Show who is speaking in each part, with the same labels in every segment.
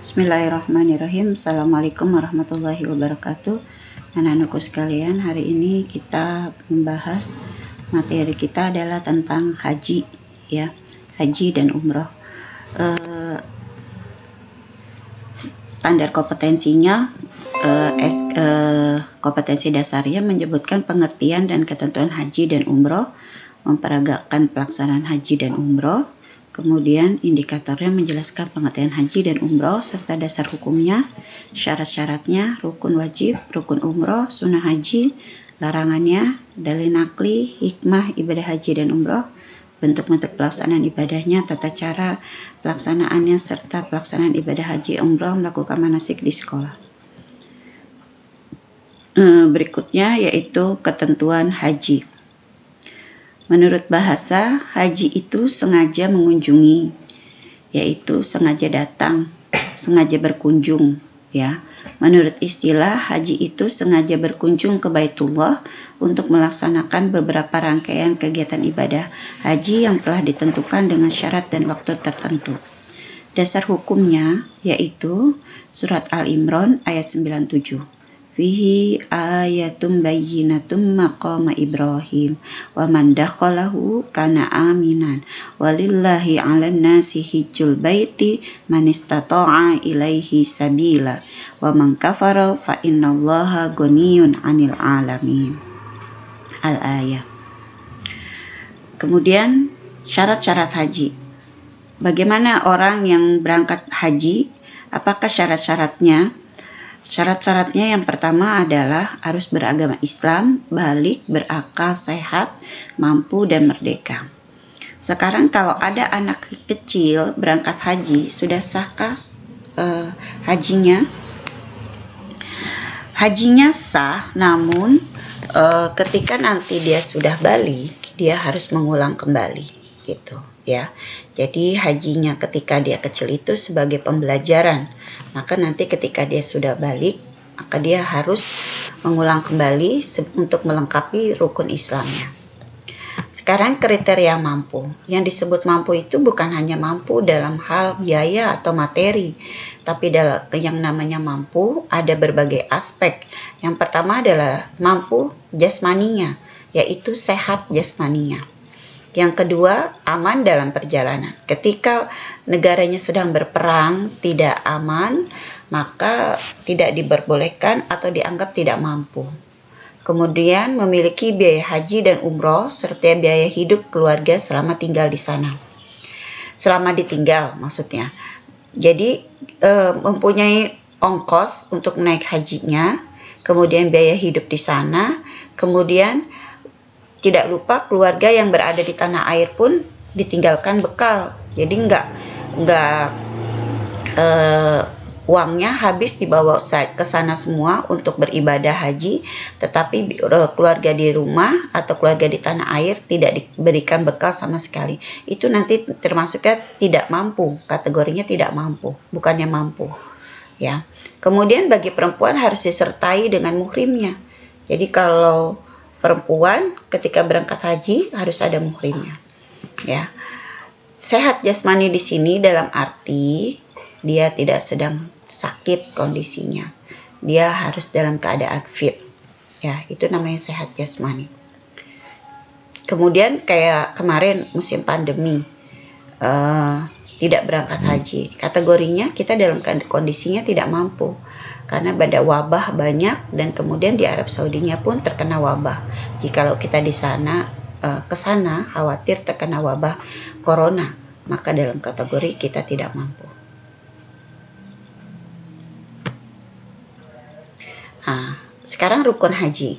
Speaker 1: Bismillahirrahmanirrahim. Assalamualaikum warahmatullahi wabarakatuh. Anak-anakku sekalian, hari ini kita membahas materi kita adalah tentang haji, ya, haji dan umroh. Standar kompetensinya, kompetensi dasarnya menyebutkan pengertian dan ketentuan haji dan umroh, memperagakan pelaksanaan haji dan umroh. Kemudian indikatornya menjelaskan pengertian haji dan umroh serta dasar hukumnya, syarat-syaratnya, rukun wajib, rukun umroh, sunnah haji, larangannya, dalil nakli, hikmah ibadah haji dan umroh, bentuk-bentuk pelaksanaan ibadahnya, tata cara pelaksanaannya, serta pelaksanaan ibadah haji umroh melakukan manasik di sekolah. Berikutnya yaitu ketentuan haji. Menurut bahasa, haji itu sengaja mengunjungi, yaitu sengaja datang, sengaja berkunjung, ya. Menurut istilah, haji itu sengaja berkunjung ke Baitullah untuk melaksanakan beberapa rangkaian kegiatan ibadah haji yang telah ditentukan dengan syarat dan waktu tertentu. Dasar hukumnya yaitu surat Al-Imran ayat 97. Fihi ayatum bayyinatum maqama Ibrahim wa man dakhalahu kana aminan walillahi 'alan nasi hijjul baiti man istata'a ilaihi sabila wa man kafara fa innallaha ghaniyun 'anil 'alamin. Al-ayah. Kemudian syarat-syarat haji. Bagaimana orang yang berangkat haji? Apakah syarat-syaratnya? Syarat-syaratnya yang pertama adalah harus beragama Islam, balik, berakal, sehat, mampu, dan merdeka. Sekarang kalau ada anak kecil berangkat haji, sudah sahkah hajinya? Hajinya sah, namun ketika nanti dia sudah balik, dia harus mengulang kembali, gitu ya. Jadi hajinya ketika dia kecil itu sebagai pembelajaran, maka nanti ketika dia sudah balik, maka dia harus mengulang kembali untuk melengkapi rukun Islamnya. Sekarang kriteria mampu. Yang disebut mampu itu bukan hanya mampu dalam hal biaya atau materi, tapi yang namanya mampu ada berbagai aspek. Yang pertama adalah mampu jasmaninya, yaitu sehat jasmaninya. Yang kedua, aman dalam perjalanan. Ketika negaranya sedang berperang, tidak aman, maka tidak diperbolehkan atau dianggap tidak mampu. Kemudian memiliki biaya haji dan umroh serta biaya hidup keluarga selama tinggal di sana. Selama ditinggal maksudnya. Jadi mempunyai ongkos untuk naik hajinya, kemudian biaya hidup di sana, kemudian tidak lupa keluarga yang berada di tanah air pun ditinggalkan bekal. Jadi uangnya habis dibawa ke sana semua untuk beribadah haji, tetapi keluarga di rumah atau keluarga di tanah air tidak diberikan bekal sama sekali. Itu nanti termasuknya tidak mampu, kategorinya tidak mampu, bukannya mampu. Ya. Kemudian bagi perempuan harus disertai dengan muhrimnya. Jadi kalau perempuan ketika berangkat haji harus ada muhrimnya. Ya. Sehat jasmani di sini dalam arti dia tidak sedang sakit kondisinya. Dia harus dalam keadaan fit. Ya, itu namanya sehat jasmani. Kemudian kayak kemarin musim pandemi, tidak berangkat haji. Kategorinya kita dalam kondisinya tidak mampu. Karena ada wabah banyak dan kemudian di Arab Saudinya pun terkena wabah. Jikalau kita di sana ke sana khawatir terkena wabah corona, maka dalam kategori kita tidak mampu. Sekarang rukun haji.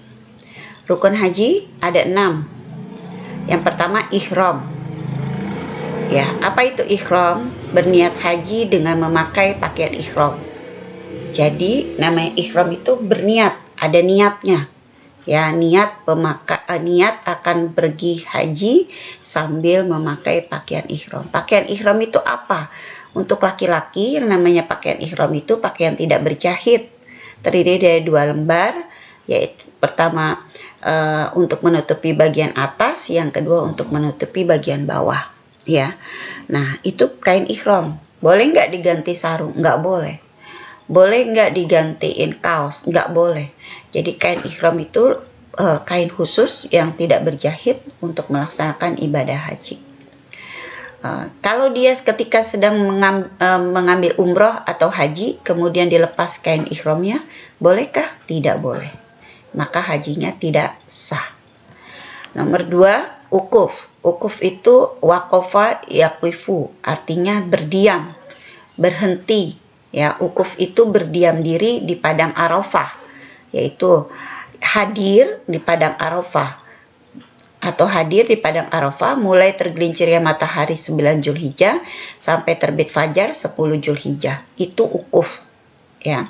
Speaker 1: Rukun haji ada 6. Yang pertama ihram. Ya, apa itu ihram? Berniat haji dengan memakai pakaian ihram. Jadi namanya ihram itu berniat, ada niatnya. Ya, niat akan pergi haji sambil memakai pakaian ihram. Pakaian ihram itu apa? Untuk laki-laki yang namanya pakaian ihram itu pakaian tidak berjahit. Terdiri dari 2 lembar, yaitu pertama untuk menutupi bagian atas, yang kedua untuk menutupi bagian bawah. Ya, nah itu kain ihram. Boleh nggak diganti sarung? Nggak boleh. Boleh nggak digantiin kaos? Nggak boleh. Jadi kain ihram itu kain khusus yang tidak berjahit untuk melaksanakan ibadah haji. Kalau dia ketika sedang mengambil umroh atau haji, kemudian dilepas kain ihramnya, bolehkah? Tidak boleh. Maka hajinya tidak sah. Nomor 2, ukuf. Ukuf itu waqafa yaqifu, artinya berdiam, berhenti. Ya, ukuf itu berdiam diri di padang Arafah, yaitu hadir di padang Arafah atau hadir di padang Arafah mulai tergelincirnya matahari 9 Zulhijjah sampai terbit fajar 10 Zulhijjah. Itu ukuf, ya.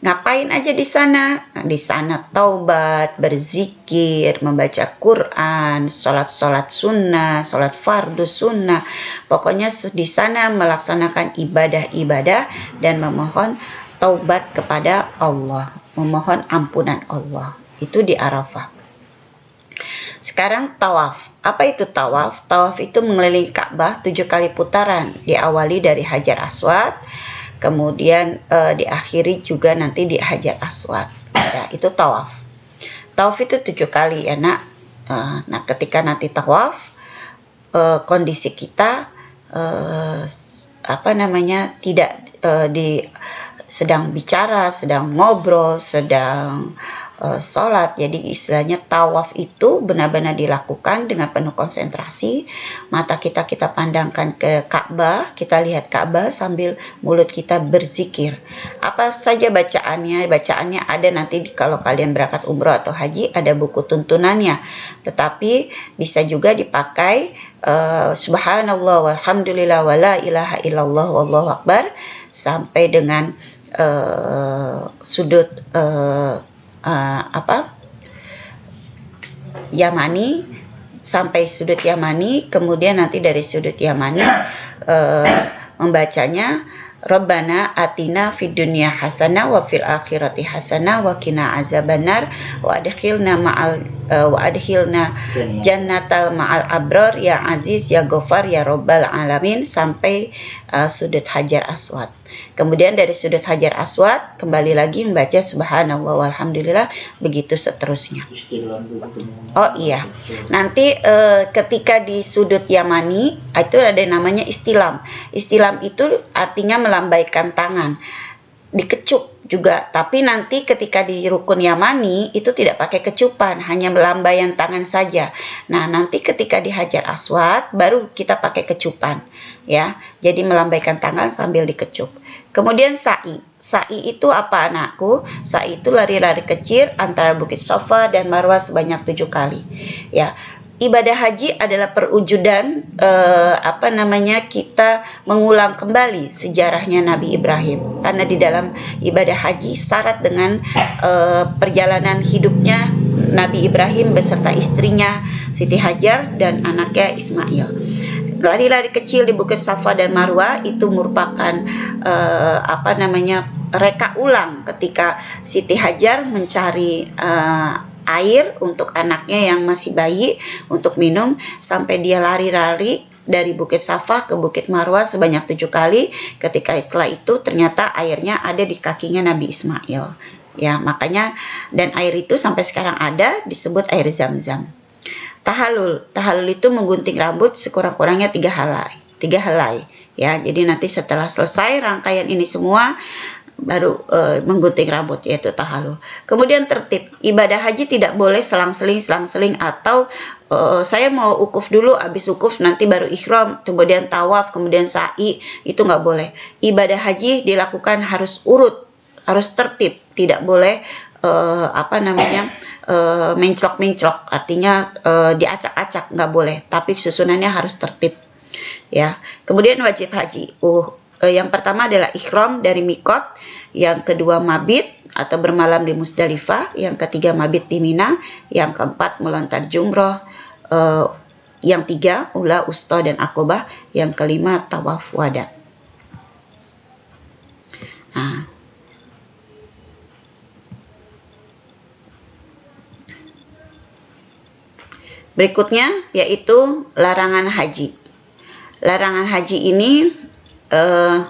Speaker 1: Ngapain aja di sana? Nah, di sana taubat, berzikir, membaca Quran, sholat sunnah, sholat fardu sunnah. Pokoknya di sana melaksanakan ibadah-ibadah dan memohon taubat kepada Allah, memohon ampunan Allah. Itu di Arafah. Sekarang tawaf. Apa itu tawaf? Tawaf itu mengelilingi Ka'bah 7 kali putaran, diawali dari Hajar Aswad, kemudian diakhiri juga nanti di Hajar Aswad. Ya, itu tawaf. Tawaf itu 7 kali ya nak. Nah, ketika nanti tawaf, kondisi kita tidak sedang bicara, sedang ngobrol, sedang sholat. Jadi istilahnya tawaf itu benar-benar dilakukan dengan penuh konsentrasi. Mata kita pandangkan ke Ka'bah, kita lihat Ka'bah sambil mulut kita berzikir. Apa saja bacaannya? Bacaannya ada nanti kalau kalian berangkat umroh atau haji, ada buku tuntunannya. Tetapi bisa juga dipakai subhanallah walhamdulillah wala ilaha illallah wallahu akbar sampai dengan sudut Yamani, sampai sudut Yamani, kemudian nanti dari sudut Yamani membacanya Rabbana atina fid dunya hasanah wa fil akhirati hasanah wa qina azabannar wa adkhilna jannatal ma'al abrar ya aziz ya ghafar ya rabbal alamin sampai sudut Hajar Aswad. Kemudian dari sudut Hajar Aswad kembali lagi membaca subhanallah walhamdulillah, begitu seterusnya. Oh iya, nanti ketika di sudut Yamani itu ada namanya istilam. Istilam itu artinya melambaikan tangan, dikecup juga. Tapi nanti ketika di rukun Yamani itu tidak pakai kecupan, hanya melambaikan tangan saja. Nah, nanti ketika di Hajar Aswad baru kita pakai kecupan, ya. Jadi melambaikan tangan sambil dikecup. Kemudian sa'i. Sa'i itu apa anakku? Sa'i itu lari-lari kecil antara Bukit Safa dan Marwah sebanyak 7 kali. Ya. Ibadah haji adalah perwujudan kita mengulang kembali sejarahnya Nabi Ibrahim. Karena di dalam ibadah haji syarat dengan perjalanan hidupnya Nabi Ibrahim beserta istrinya Siti Hajar dan anaknya Ismail. Lari-lari kecil di Bukit Safa dan Marwah itu merupakan reka ulang ketika Siti Hajar mencari air untuk anaknya yang masih bayi untuk minum, sampai dia lari-lari dari Bukit Safa ke Bukit Marwah sebanyak 7 kali. Ketika setelah itu ternyata airnya ada di kakinya Nabi Ismail. Ya, makanya dan air itu sampai sekarang ada, disebut air Zam-Zam. Tahalul itu menggunting rambut sekurang-kurangnya 3 helai. Ya, jadi nanti setelah selesai rangkaian ini semua baru menggunting rambut, yaitu tahalul. Kemudian tertib. Ibadah haji tidak boleh selang-seling atau saya mau ukuf dulu, habis ukuf nanti baru ihram, kemudian tawaf, kemudian sa'i, itu nggak boleh. Ibadah haji dilakukan harus urut, harus tertib, tidak boleh menclok-menclok, artinya diacak-acak, nggak boleh, tapi susunannya harus tertib, ya. Kemudian wajib haji, yang pertama adalah ihram dari mikot, yang kedua mabit atau bermalam di Musdalifah, yang ketiga mabit di Mina, yang keempat melontar jumroh, yang tiga ula, usta dan akobah, yang kelima tawaf wada. Nah, berikutnya yaitu larangan haji. Larangan haji ini eh,